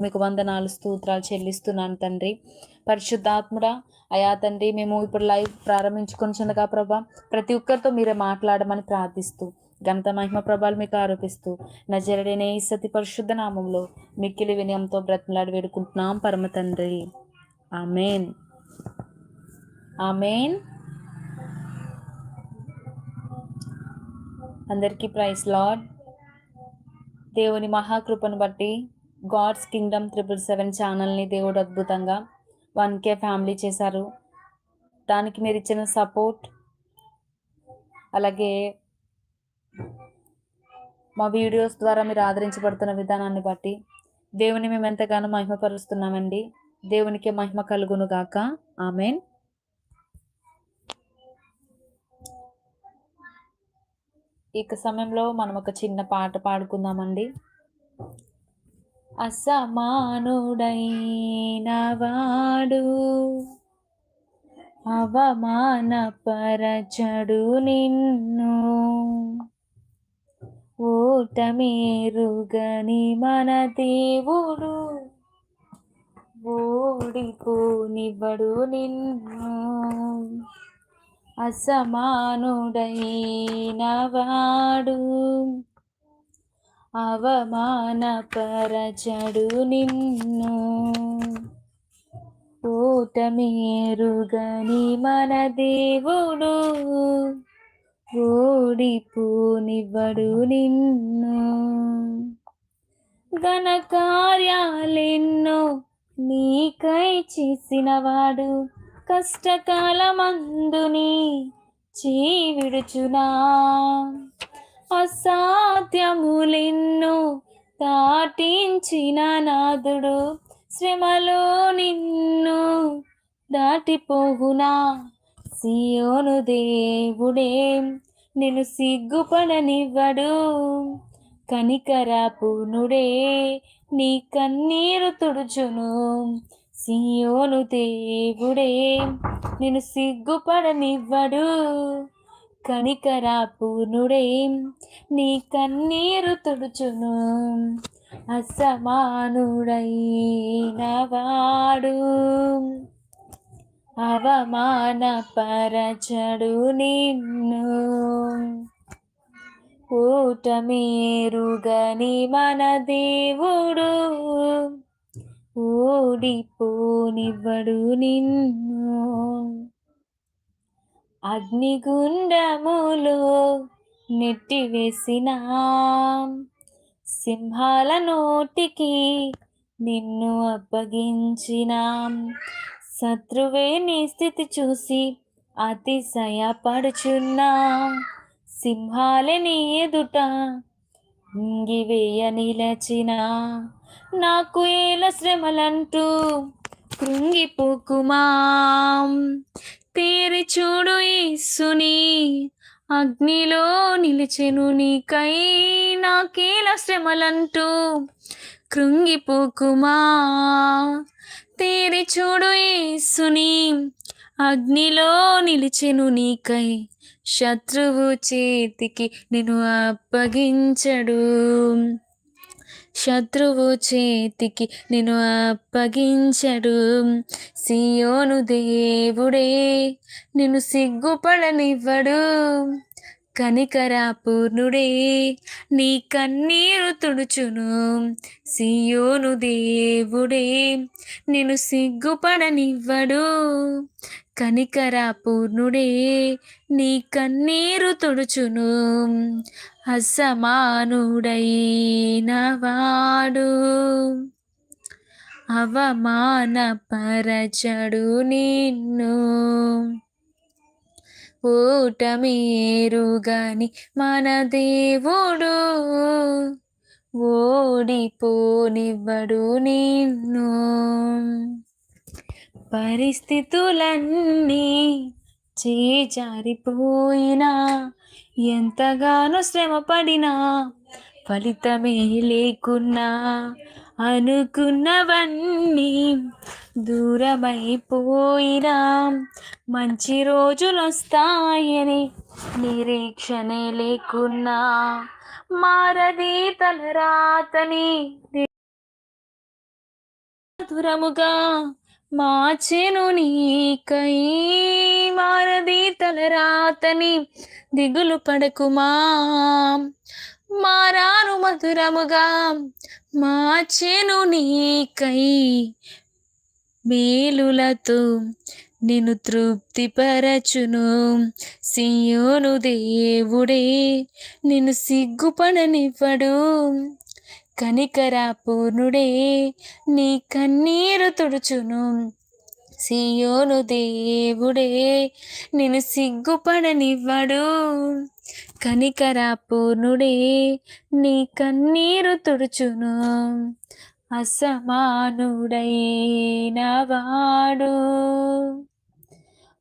మీకు వందనాలు, స్తోత్రాలు చెల్లిస్తున్నాను తండ్రి. పరిశుద్ధాత్ముడా, అయా తండ్రి, మేము ఇప్పుడు లైవ్ ప్రారంభించుకొనిచుండగా ప్రభా, ప్రతి ఒక్కరితో మీరే మాట్లాడమని ప్రార్థిస్తూ, ఘనత మహిమ ప్రభాలు మీకు ఆరోపిస్తూ, నజరుడైన యేసు పరిశుద్ధ నామంలో మిక్కిలి వినయంతో బ్రతిమలాడి వేడుకుంటున్నాం పరమ తండ్రి. ఆమేన్. ఆమేన్. అందరికీ ప్రైజ్ లార్డ్. దేవుని మహాకృపను బట్టి గాడ్స్ కింగ్డమ్ 777 ఛానల్ని దేవుడు అద్భుతంగా 1K ఫ్యామిలీ చేశారు. దానికి మీరు ఇచ్చిన సపోర్ట్, అలాగే మా వీడియోస్ ద్వారా మీరు ఆదరించబడుతున్న విధానాన్ని బట్టి దేవుని మేము ఎంతగానో మహిమపరుస్తున్నామండి. దేవునికి మహిమ కలుగును గాక. ఆమేన్. ఈ సమయంలో మనం ఒక చిన్న పాట పాడుకుందామండి. అసమానుడైన వాడు అవమానపరచడు నిన్ను, ఓటమేరుగని మన దేవుడు ఓడిపోనివ్వడు నిన్ను. అసమానుడైన వాడు అవమానపరచడు నిన్ను, ఓటమేరుగని మన దేవుడు ఓడిపోనివ్వడు నిన్ను. ఘన కార్యాలెన్నో నీకై చేసినవాడు, కష్టకాలమందుని చీవిడుచునా. అసాధ్యములెన్నో దాటించిన నాదుడు, శ్రమలో నిన్ను దాటిపోవునా. సియోను దేవుడే నిన్ను సిగ్గుపడనివ్వడు, కనికరపూర్ణుడే నీ కన్నీరు తుడుచును. సియోను దేవుడే నిన్ను సిగ్గుపడనివ్వడు, కనికరపూర్ణుడే నీ కన్నీరు తుడుచును. అసమానుడైన వాడు అవమానపరచడు నిన్ను, ఓటమేరుగని మన దేవుడు ఓడిపోనివ్వడు నిన్ను. అగ్నిగుండములో నెట్టివేసిన సింహాల నోటికి నిన్ను అప్పగించిన, శత్రువే నీ స్థితి చూసి అతిశయపడుచున్నా. సింహాలే నీ ఎదుట ఇంగివేయ నిలచిన, నాకు ఏల శ్రమలంటూ కృంగిపోకుమా. తేరి చూడు యేసుని అగ్నిలో నిలిచెను నీకై, నాకేల శ్రమలంటూ కృంగిపోకుమా. తేరి చూడు యేసుని అగ్నిలో నిలిచెను నీకై, శత్రువు చేతికి నిన్ను అప్పగించడు. శత్రువు చేతికి నిన్ను అప్పగించడు. సియోను దేవుడే నిన్ను సిగ్గుపడనివ్వడు, కనికరపూర్ణుడే నీ కన్నీరు తుడుచును. సియోను దేవుడే నిన్ను సిగ్గుపడనివ్వడు, కనికరపూర్ణుడే నీ కన్నీరు తుడుచును. అసమానుడైన వాడు అవమానపరచడు నిన్ను, ఓటమేరుగని మన దేవుడు ఓడిపోనివ్వడు నిన్ను. పరిస్థితులన్నీ చేజారిపోయినా, ఎంతగానో శ్రమపడినా ఫలితమే లేకున్నా, అనుకున్నవన్నీ దూరమైపోయినా, మంచి రోజులు వస్తాయని నిరీక్షనే లేకున్నా, మారది తలరాతని మధురముగా మార్చెను నీకై. మారది తలరాతని దిగులు పడకుమా, మారాను మధురముగా మార్చెను నీకై. మేలులతో నిన్ను తృప్తిపరచును సియోను దేవుడే, నిన్ను సిగ్గుపడనివ్వడు. కనికరపూర్ణుడే నీ కన్నీరు తుడుచును సియోను దేవుడే, నిన్ను సిగ్గుపడనివ్వడు. కనికరపూర్ణుడే నీ కన్నీరు తుడుచును. అసమానుడైన వాడు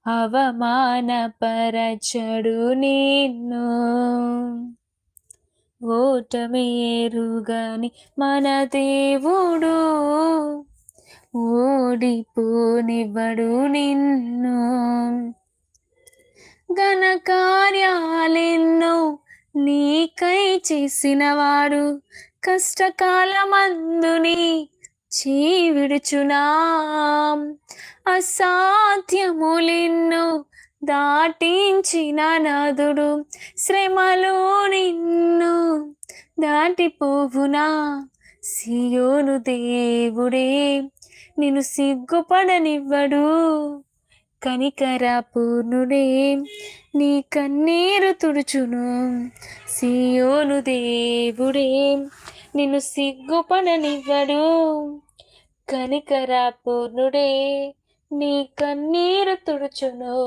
అవమానపరచడు నిన్ను. ఓటమేరుగని మన దేవుడు ఓడిపోనివ్వడు నిన్ను. ఘన కార్యాలెన్నో నీకై చేసినవాడు, కష్టకాలమందుని చీవిడుచునా. అసాధ్యములెన్నో దాటించిన నాదుడు, శ్రమలో నిన్ను దాటిపోవునా. సియోను దేవుడే నిన్ను సిగ్గుపడనివ్వడు. కనికరపూర్ణుడే నీ కన్నీరు తుడుచును. సియోను దేవుడే నిన్ను సిగ్గుపడనివ్వడు. కనికరపూర్ణుడే నీ కన్నీరు తుడుచును.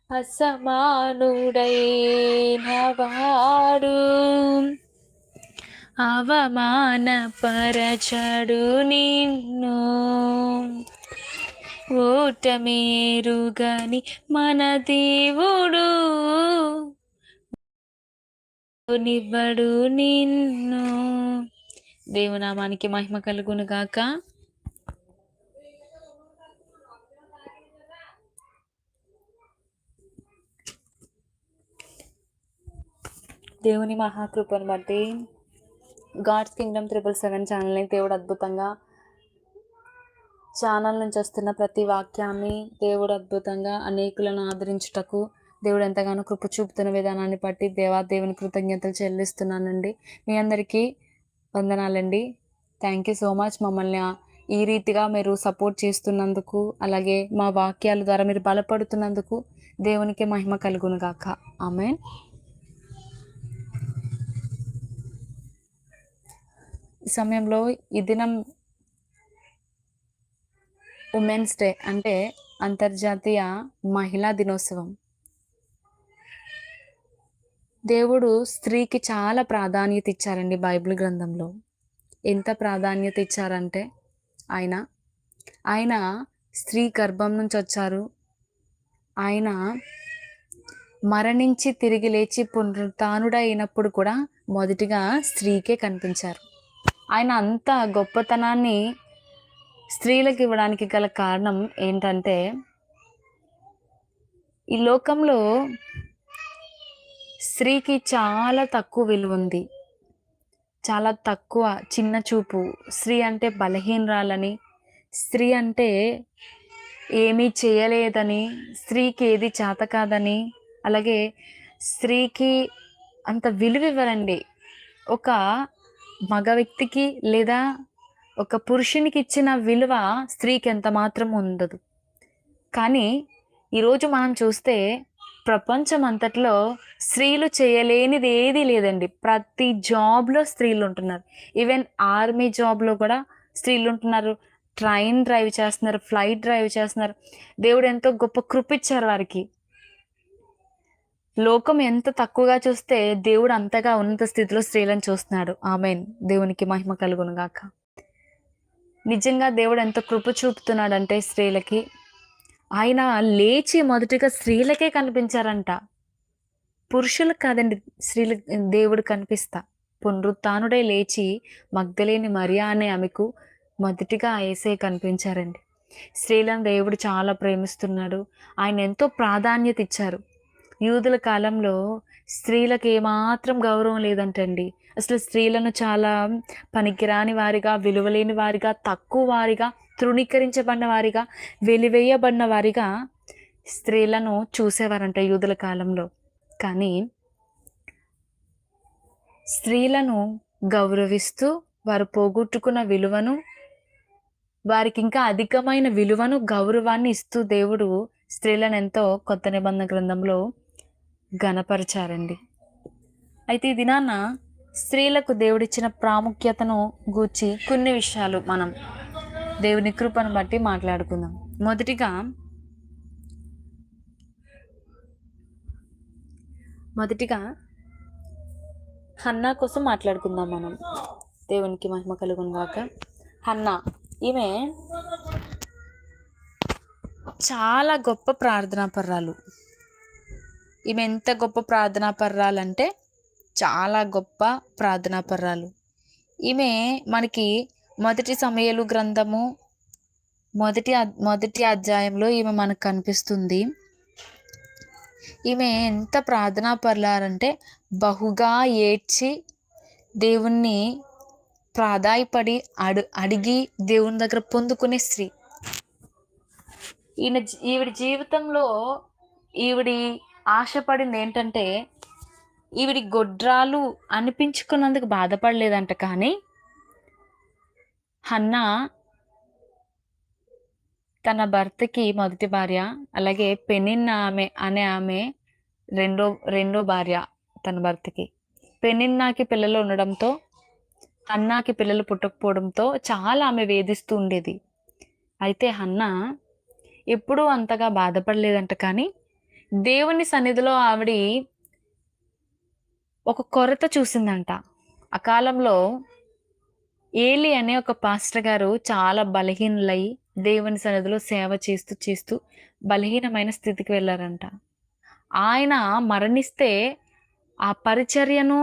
అసమానుడైన వాడు అవమానపరచడు నిన్ను. ఓటమేరుగని మన దేవుడు నివ్వడు నిన్ను. దేవునామానికి మహిమ కలుగును గాక. దేవుని మహాకృపను బట్టి గాడ్స్ కింగ్డమ్ 777 ఛానల్ని దేవుడు అద్భుతంగా, ఛానల్ నుంచి వస్తున్న ప్రతి వాక్యాన్ని దేవుడు అద్భుతంగా అనేకులను ఆదరించుటకు దేవుడు ఎంతగానో కృప చూపుతున్న విధానాన్ని బట్టి దేవుని కృతజ్ఞతలు చెల్లిస్తున్నానండి. మీ అందరికీ వందనాలండి. Thank you so much. మమ్మల్ని ఈ రీతిగా మీరు సపోర్ట్ చేస్తున్నందుకు, అలాగే మా వాక్యాల ద్వారా మీరు బలపడుతున్నందుకు దేవునికి మహిమ కలుగును గాక. ఆమేన్. ఈ సమయంలో ఈ దినం ఉమెన్స్ డే, అంటే అంతర్జాతీయ మహిళా దినోత్సవం. దేవుడు స్త్రీకి చాలా ప్రాధాన్యత ఇచ్చారండి బైబిల్ గ్రంథంలో. ఎంత ప్రాధాన్యత ఇచ్చారంటే ఆయన స్త్రీ గర్భం నుంచి వచ్చారు. ఆయన మరణించి తిరిగి లేచి పునరుత్థానుడైనప్పుడు కూడా మొదటిగా స్త్రీకే కనిపించారు. ఆయన అంత గొప్పతనాన్ని స్త్రీలకు ఇవ్వడానికి గల కారణం ఏంటంటే, ఈ లోకంలో స్త్రీకి చాలా తక్కువ విలువ ఉంది, చాలా తక్కువ చిన్న చూపు. స్త్రీ అంటే బలహీనరాలని, స్త్రీ అంటే ఏమీ చేయలేదని, స్త్రీకి ఏది చేత కాదని, అలాగే స్త్రీకి అంత విలువ ఇవ్వరండి. ఒక మగ వ్యక్తికి లేదా ఒక పురుషునికి ఇచ్చిన విలువ స్త్రీకి ఎంత మాత్రం ఉండదు. కానీ ఈరోజు మనం చూస్తే ప్రపంచం అంతట్లో స్త్రీలు చేయలేనిది ఏదీ లేదండి. ప్రతి జాబ్లో స్త్రీలు ఉంటున్నారు. ఈవెన్ ఆర్మీ జాబ్లో కూడా స్త్రీలు ఉంటున్నారు. ట్రైన్ డ్రైవ్ చేస్తున్నారు, ఫ్లైట్ డ్రైవ్ చేస్తున్నారు. దేవుడు ఎంతో గొప్ప కృప ఇచ్చారు వారికి. లోకం ఎంత తక్కువగా చూస్తే దేవుడు అంతగా ఉన్నత స్థితిలో స్త్రీలను చూస్తున్నాడు. ఆమేన్. దేవునికి మహిమ కలుగును గాక. నిజంగా దేవుడు ఎంత కృప చూపుతున్నాడంటే స్త్రీలకి, ఆయన లేచి మొదటిగా స్త్రీలకే కనిపించారంట. పురుషులకు కాదండి, స్త్రీలకు దేవుడు కనిపిస్తా. పునరుత్థానుడై లేచి మగ్దలేని మరియా అనే ఆమెకు మొదటిగా యేసయ్య కనిపించారండి. స్త్రీలను దేవుడు చాలా ప్రేమిస్తున్నాడు. ఆయన ఎంతో ప్రాధాన్యత ఇచ్చారు. యూదుల కాలంలో స్త్రీలకు ఏమాత్రం గౌరవం లేదంటండి. అసలు స్త్రీలను చాలా పనికిరాని వారిగా, విలువలేని వారిగా, తక్కువ వారిగా, తృణీకరించబడిన వారిగా, వెలివేయబడిన వారిగా స్త్రీలను చూసేవారంట యూదుల కాలంలో. కానీ స్త్రీలను గౌరవిస్తూ వారు పోగొట్టుకున్న విలువను, వారికి ఇంకా అధికమైన విలువను, గౌరవాన్ని ఇస్తూ దేవుడు స్త్రీలను ఎంతో కొత్త నిబంధన గ్రంథంలో ఘనపరిచారండి. అయితే ఈ దినాన స్త్రీలకు దేవుడిచ్చిన ప్రాముఖ్యతను గూర్చి కొన్ని విషయాలు మనం దేవుని కృపను బట్టి మాట్లాడుకుందాం. మొదటిగా హన్నా కోసం మాట్లాడుకుందాం మనం. దేవునికి మహిమ కలుగును గాక. హన్నా, ఈమె చాలా గొప్ప ప్రార్థనాపర్రాలు. ఈమె ఎంత గొప్ప ప్రార్థనాపర్రాలంటే చాలా గొప్ప ప్రార్థనాపర్రాలు. ఈమె మనకి మొదటి సమూయేలు గ్రంథము మొదటి అధ్యాయంలో ఈమె మనకు కనిపిస్తుంది. ఈమె ఎంత ప్రార్థనాపర్రాలంటే బహుగా ఏడ్చి దేవుణ్ణి ప్రాధాయపడి అడిగి దేవుని దగ్గర పొందుకునే స్త్రీ. ఈవిడి జీవితంలో ఈవిడి ఆశపడింది ఏంటంటే, ఈవిడి గొడ్రాలు అనిపించుకున్నందుకు బాధపడలేదంట. కానీ హన్నా తన భర్తకి మొదటి భార్య, అలాగే పెనిన్నా ఆమె రెండో భార్య తన భర్తకి. పెనిన్నాకి పిల్లలు ఉండడంతో, హన్నాకి పిల్లలు పుట్టకపోవడంతో చాలా ఆమె వేధిస్తూ ఉండేది. అయితే హన్నా ఎప్పుడూ అంతగా బాధపడలేదంట. కానీ దేవుని సన్నిధిలో ఆవిడ ఒక కొరత చూసిందంట. ఆ కాలంలో ఏలి అనే ఒక పాస్టర్ గారు చాలా బలహీనులై దేవుని సన్నిధిలో సేవ చేస్తూ బలహీనమైన స్థితికి వెళ్ళారంట. ఆయన మరణిస్తే ఆ పరిచర్యను,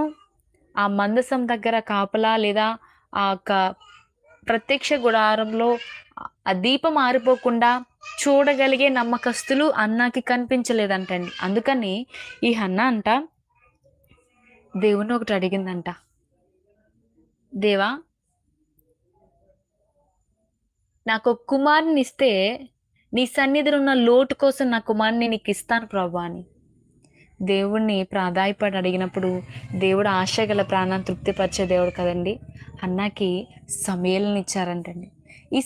ఆ మందసం దగ్గర కాపలా లేదా ఆ యొక్క ప్రత్యక్ష గుడారంలో ఆ దీపం ఆరిపోకుండా చూడగలిగే నమ్మకస్తులు అన్నాకి కనిపించలేదంటండి. అందుకని ఈ హన్నా అంట దేవుని ఒకటి అడిగిందంట, దేవా నాకు కుమారుని ఇస్తే నీ సన్నిధిలో ఉన్న లోటు కోసం నా కుమారుని నీకు ఇస్తాను ప్రభా అని దేవుణ్ణి ప్రాధాయపడి అడిగినప్పుడు దేవుడు ఆశగల ప్రాణాన్ని తృప్తిపరిచే దేవుడు కదండి. హన్నాకి సమూయేలుని ఇచ్చారంటండి. ఈ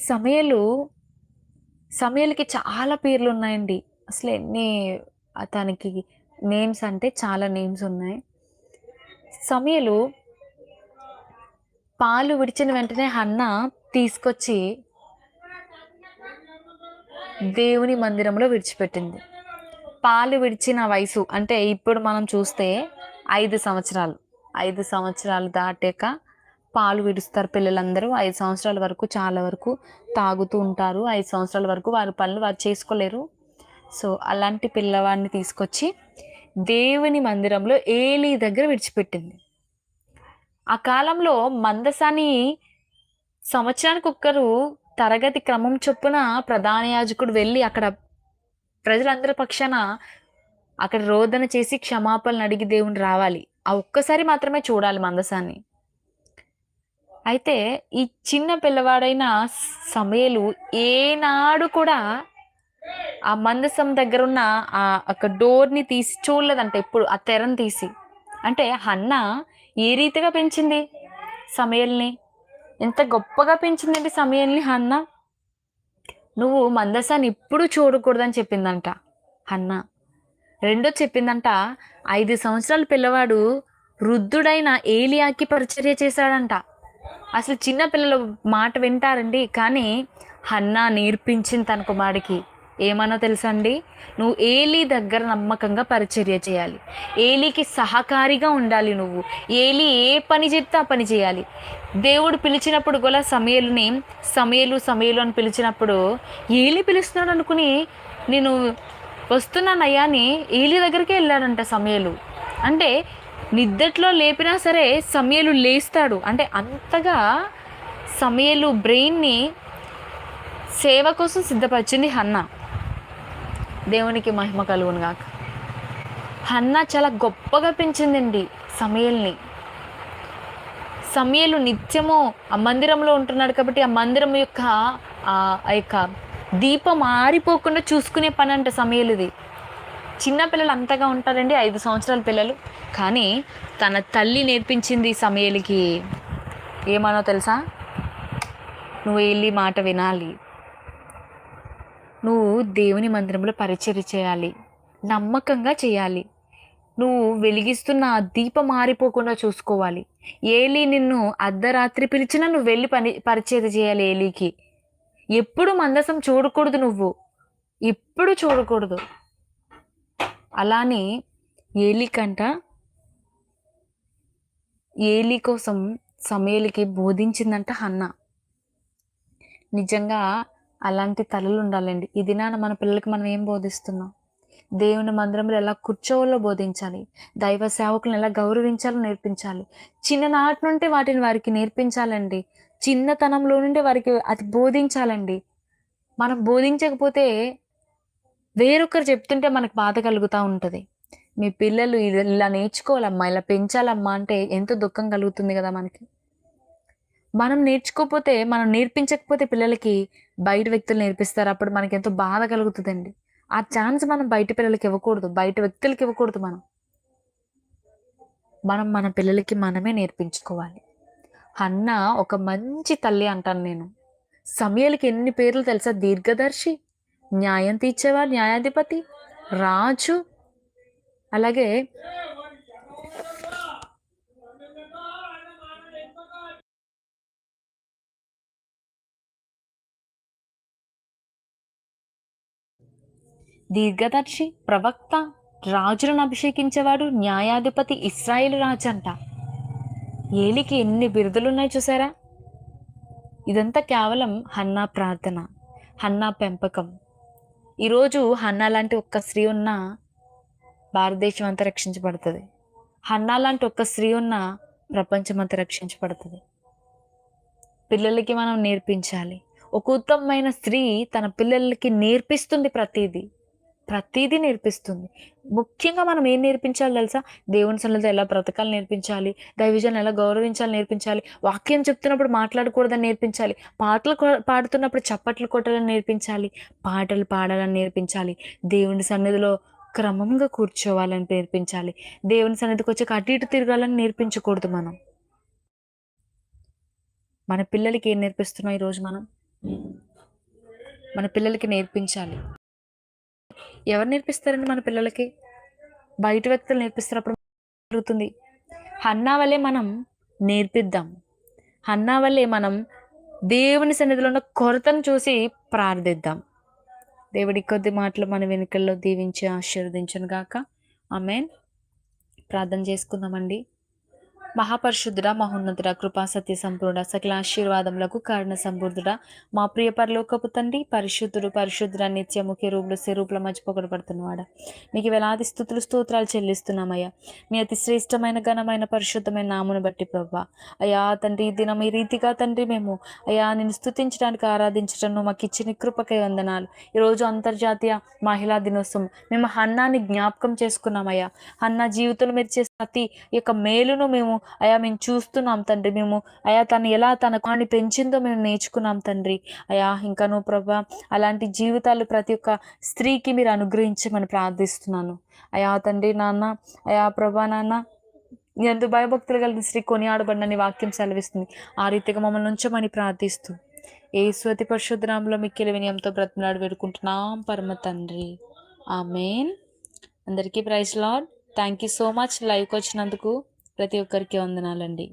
సమూయేలుకి చాలా పేర్లు ఉన్నాయండి. అసలు ఎన్ని తనకి నేమ్స్ అంటే చాలా నేమ్స్ ఉన్నాయి. సమూయేలు పాలు విడిచిన వెంటనే హన్నా తీసుకొచ్చి దేవుని మందిరంలో విడిచిపెట్టింది. పాలు విడిచిన వయసు అంటే ఇప్పుడు మనం చూస్తే 5 సంవత్సరాలు. 5 సంవత్సరాలు దాటాక పాలు విడుస్తారు పిల్లలందరూ. 5 సంవత్సరాల వరకు చాలా వరకు తాగుతూ ఉంటారు. 5 సంవత్సరాల వరకు వారి పనులు వారు చేసుకోలేరు. సో అలాంటి పిల్లవాడిని తీసుకొచ్చి దేవుని మందిరంలో ఏలీ దగ్గర విడిచిపెట్టింది. ఆ కాలంలో మందసాన్ని సంవత్సరానికి ఒక్కరు తరగతి క్రమం చొప్పున ప్రధాన యాజకుడు వెళ్ళి అక్కడ ప్రజలందరి పక్షాన అక్కడ రోదన చేసి క్షమాపణలు అడిగి దేవుని రావాలి. ఆ ఒక్కసారి మాత్రమే చూడాలి మందసాన్ని. అయితే ఈ చిన్న పిల్లవాడైన సమూయేలు ఏనాడు కూడా ఆ మందసం దగ్గర ఉన్న ఆ డోర్ని తీసి చూడలేదంట. ఎప్పుడు ఆ తెరను తీసి. అంటే హన్నా ఏ రీతిగా పెంచింది సమూయేలుని, ఎంత గొప్పగా పెంచిందండి సమూయేలుని హన్నా. నువ్వు మందసాన్ని ఇప్పుడు చూడకూడదని చెప్పిందంట హన్నా. రెండోది చెప్పిందంట, 5 సంవత్సరాల పిల్లవాడు వృద్ధుడైన ఏలియాకి పరిచర్య చేశాడంట. అసలు చిన్న పిల్లలు మాట వింటారండి. కానీ హన్నా నేర్పించింది తన కుమారుడికి ఏమన్నా తెలుసా అండి, నువ్వు ఏలీ దగ్గర నమ్మకంగా పరిచర్య చేయాలి, ఏలీకి సహకారిగా ఉండాలి. నువ్వు ఏలీ ఏ పని చెప్తే ఆ పని చేయాలి. దేవుడు పిలిచినప్పుడు కూడా సమూయేలు అని పిలిచినప్పుడు ఏలీ పిలుస్తున్నాడు అనుకుని నేను వస్తున్నానయ్యా అని ఏలీ దగ్గరికి వెళ్ళాడంట సమూయేలు. అంటే నిద్దట్లో లేపినా సరే సమూయేలు లేస్తాడు. అంటే అంతగా సమూయేలు బ్రెయిన్ని సేవ కోసం సిద్ధపరిచింది హన్నా. దేవునికి మహిమ కలుగును గాక. హన్నా చాలా గొప్పగా పెంచిందండి సమూయేలుని. సమూయేలు నిత్యము ఆ మందిరంలో ఉంటున్నాడు కాబట్టి ఆ మందిరం యొక్క ఆ యొక్క దీపం ఆరిపోకుండా చూసుకునే పని అంట సమూయేలుది. చిన్న పిల్లలు అంతగా ఉంటారండి, 5 సంవత్సరాల పిల్లలు. కానీ తన తల్లి నేర్పించింది సమూయేలుకి ఏమనో తెలుసా? నువ్వు ఏలీ మాట వినాలి, నువ్వు దేవుని మందిరంలో పరిచర్య చేయాలి, నమ్మకంగా చేయాలి, నువ్వు వెలిగిస్తున్న ఆ దీపం ఆరిపోకుండా చూసుకోవాలి. ఏలీ నిన్ను అర్ధరాత్రి పిలిచినా నువ్వు వెళ్ళి పరిచర్య చేయాలి ఏలీకి. ఎప్పుడు మందసం చూడకూడదు, నువ్వు ఎప్పుడు చూడకూడదు. అలానే ఏలీ కోసం సమూయేలుకి బోధించిందంట హన్నా. నిజంగా అలాంటి తల్లులు ఉండాలండి. ఈ దినాన మన పిల్లలకి మనం ఏం బోధిస్తున్నాం? దేవుని మందిరంలో ఎలా కూర్చోవాలో బోధించాలి, దైవ సేవకులను ఎలా గౌరవించాలో నేర్పించాలి. చిన్ననాటి నుండి వాటిని వారికి నేర్పించాలండి. చిన్నతనంలో నుండి వారికి అది బోధించాలండి. మనం బోధించకపోతే వేరొకరు చెప్తుంటే మనకు బాధ కలుగుతూ ఉంటుంది. మీ పిల్లలు ఇలా నేర్చుకోవాలమ్మా, ఇలా పెంచాలమ్మా అంటే ఎంతో దుఃఖం కలుగుతుంది కదా మనకి. మనం నేర్చుకోకపోతే, మనం నేర్పించకపోతే పిల్లలకి బయట వ్యక్తులు నేర్పిస్తారు. అప్పుడు మనకెంతో బాధ కలుగుతుందండి. ఆ ఛాన్స్ మనం బయట పిల్లలకి ఇవ్వకూడదు, బయట వ్యక్తులకి ఇవ్వకూడదు. మనం మన పిల్లలకి మనమే నేర్పించుకోవాలి. హన్నా ఒక మంచి తల్లి అంటాను నేను. సమూయేలుకి ఎన్ని పేర్లు తెలుసా? దీర్ఘదర్శి, న్యాయం తీర్చేవాడు, న్యాయాధిపతి, రాజు, అలాగే దీర్ఘదర్శి, ప్రవక్త, రాజులను అభిషేకించేవాడు, న్యాయాధిపతి, ఇశ్రాయేలు రాజు అంట. ఏలికి ఎన్ని బిరుదులున్నాయి చూసారా? ఇదంతా కేవలం హన్నా ప్రార్థన, హన్నా పెంపకం. ఈరోజు హన్నా లాంటి ఒక్క స్త్రీ ఉన్న భారతదేశం అంతా రక్షించబడుతుంది. హన్నా లాంటి ఒక్క స్త్రీ ఉన్న ప్రపంచం అంతా రక్షించబడుతుంది. పిల్లలకి మనం నేర్పించాలి. ఒక ఉత్తమమైన స్త్రీ తన పిల్లలకి నేర్పిస్తుంది, ప్రతిదీ నేర్పిస్తుంది. ముఖ్యంగా మనం ఏం నేర్పించాలి తెలుసా? దేవుని సన్నిధిలో ఎలా బ్రతకాలి నేర్పించాలి, దైవజనులను ఎలా గౌరవించాలి నేర్పించాలి, వాక్యం చెప్తున్నప్పుడు మాట్లాడకూడదని నేర్పించాలి, పాటలు పాడుతున్నప్పుడు చప్పట్లు కొట్టాలని నేర్పించాలి, పాటలు పాడాలని నేర్పించాలి, దేవుని సన్నిధిలో క్రమంగా కూర్చోవాలని నేర్పించాలి, దేవుని సన్నిధికి వచ్చి అటు ఇటు తిరగాలని నేర్పించకూడదు. మన పిల్లలకి ఏం నేర్పిస్తున్నాం ఈరోజు? మన పిల్లలకి నేర్పించాలి. ఎవరు నేర్పిస్తారండి మన పిల్లలకి? బయట వ్యక్తులు నేర్పిస్తారు. అప్పుడు జరుగుతుంది. హన్నా వల్లే మనం నేర్పిద్దాం. హన్నా వల్లే మనం దేవుని సన్నిధిలో ఉన్న కొరతను చూసి ప్రార్థిద్దాం. దేవుడి కొద్ది మాటలు మన వెనుకల్లో దీవించి ఆశీర్వదించును గాక. ఆమేన్. ప్రార్థన చేసుకుందామండి. మహాపరిశుద్ధుడ, మహోన్నతుడ, కృపా సత్య సంపూర్ణ, సకల ఆశీర్వాదములకు కారణ సంపూర్ణుడ, మా ప్రియ పరలోకపు తండ్రి, పరిశుద్ధుడ, నిత్యము కెరూబులు సెరూపుల మధ్య పొగడబడుతున్నవాడ, నీకు వేలాది స్తుతులు స్తోత్రాలు చెల్లిస్తున్నామయ్యా. మీ అతి శ్రేష్టమైన ఘనమైన పరిశుద్ధమైన నామును బట్టి ప్రభా అయ్యా తండ్రి, ఈ దినం ఈ రీతిగా తండ్రి మేము అయ్యా నిన్ను స్తుతించడానికి, ఆరాధించడం మాకు ఇచ్చిన కృపకై వందనాలు. ఈరోజు అంతర్జాతీయ మహిళా దినోత్సవం మేము హన్నాని జ్ఞాపకం చేసుకున్నామయ్యా. హన్నా జీవితంలో మీరు చేసిన ప్రతి యొక్క మేలును మేము చూస్తున్నాం తండ్రి. మేము తను ఎలా తన కాని పెంచిందో మేము నేర్చుకున్నాం తండ్రి. ఇంకా నువ్వు ప్రభా అలాంటి జీవితాలు ప్రతి ఒక్క స్త్రీకి మీరు అనుగ్రహించమని ప్రార్థిస్తున్నాను. తండ్రి, నాన్న, ప్రభా నాన్న, ఎంతో భయభక్తులు కలిగిన స్త్రీ కొనియాడబడినని వాక్యం సెలవిస్తుంది. ఆ రీతిగా మమ్మల్ని ఉంచమని ప్రార్థిస్తూ యేసు అతి పరిశుద్ధ నామములో మిక్కిలి వినయంతో బ్రతిమలాడి వేడుకుంటున్నాం పరమ తండ్రి. ఆమేన్. అందరికీ praise Lord. Thank you so much లైవ్కి వచ్చినందుకు. ప్రతి ఒక్కరికి వందనాలండి.